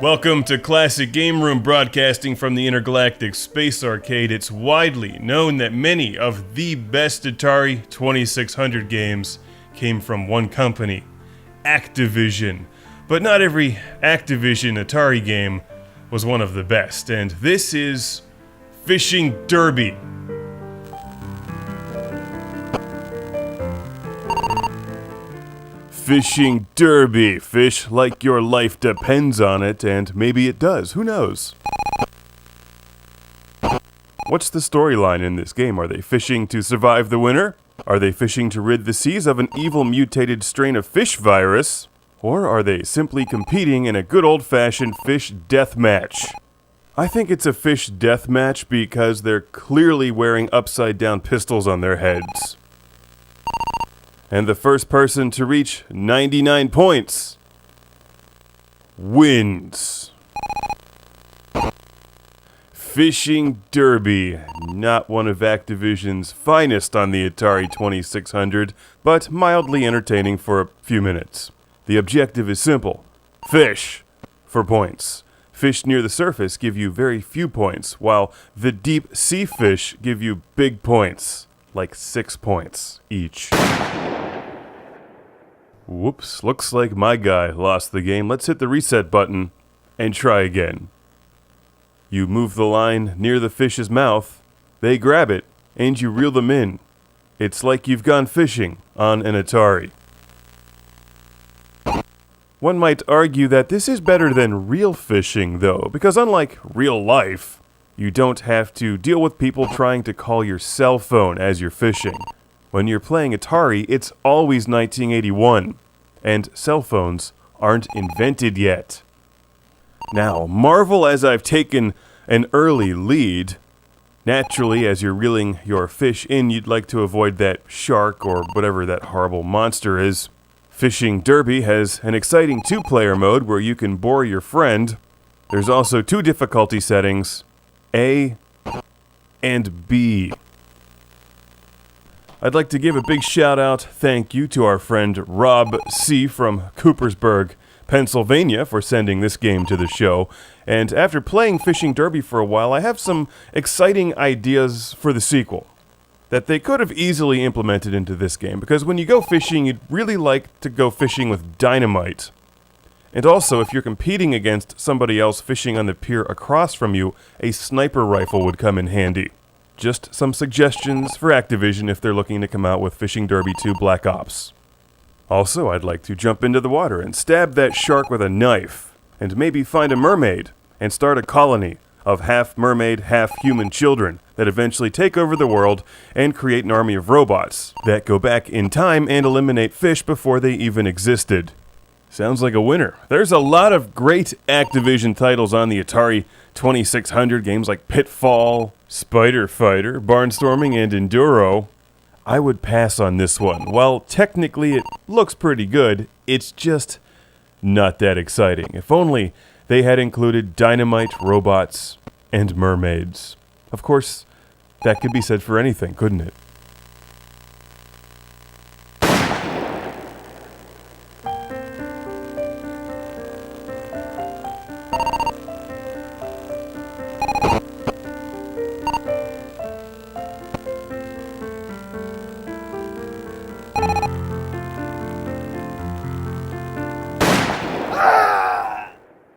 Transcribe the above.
Welcome to Classic Game Room, broadcasting from the Intergalactic Space Arcade. It's widely known that many of the best Atari 2600 games came from one company, Activision. But not every Activision Atari game was one of the best, and this is Fishing Derby. Fishing Derby. Fish like your life depends on it, and maybe it does. Who knows? What's the storyline in this game? Are they fishing to survive the winter? Are they fishing to rid the seas of an evil mutated strain of fish virus? Or are they simply competing in a good old-fashioned fish death match? I think it's a fish death match because they're clearly wearing upside-down pistols on their heads. And the first person to reach 99 points wins. Fishing Derby, not one of Activision's finest on the Atari 2600, but mildly entertaining for a few minutes. The objective is simple: fish for points. Fish near the surface give you very few points, while the deep sea fish give you big points, like 6 points each. Whoops, looks like my guy lost the game. Let's hit the reset button and try again. You move the line near the fish's mouth, they grab it, and you reel them in. It's like you've gone fishing on an Atari. One might argue that this is better than real fishing, though, because unlike real life, you don't have to deal with people trying to call your cell phone as you're fishing. When you're playing Atari, it's always 1981, and cell phones aren't invented yet. Now, marvel as I've taken an early lead. Naturally, as you're reeling your fish in, you'd like to avoid that shark or whatever that horrible monster is. Fishing Derby has an exciting two-player mode where you can bore your friend. There's also two difficulty settings, A and B. I'd like to give a big shout-out, thank you, to our friend Rob C. from Coopersburg, Pennsylvania, for sending this game to the show. And after playing Fishing Derby for a while, I have some exciting ideas for the sequel that they could have easily implemented into this game, because when you go fishing, you'd really like to go fishing with dynamite. And also, if you're competing against somebody else fishing on the pier across from you, a sniper rifle would come in handy. Just some suggestions for Activision if they're looking to come out with Fishing Derby 2 Black Ops. Also, I'd like to jump into the water and stab that shark with a knife, and maybe find a mermaid and start a colony of half-mermaid, half-human children that eventually take over the world and create an army of robots that go back in time and eliminate fish before they even existed. Sounds like a winner. There's a lot of great Activision titles on the Atari 2600, games like Pitfall, Spider Fighter, Barnstorming, and Enduro. I would pass on this one. While technically it looks pretty good, it's just not that exciting. If only they had included dynamite, robots, and mermaids. Of course, that could be said for anything, couldn't it?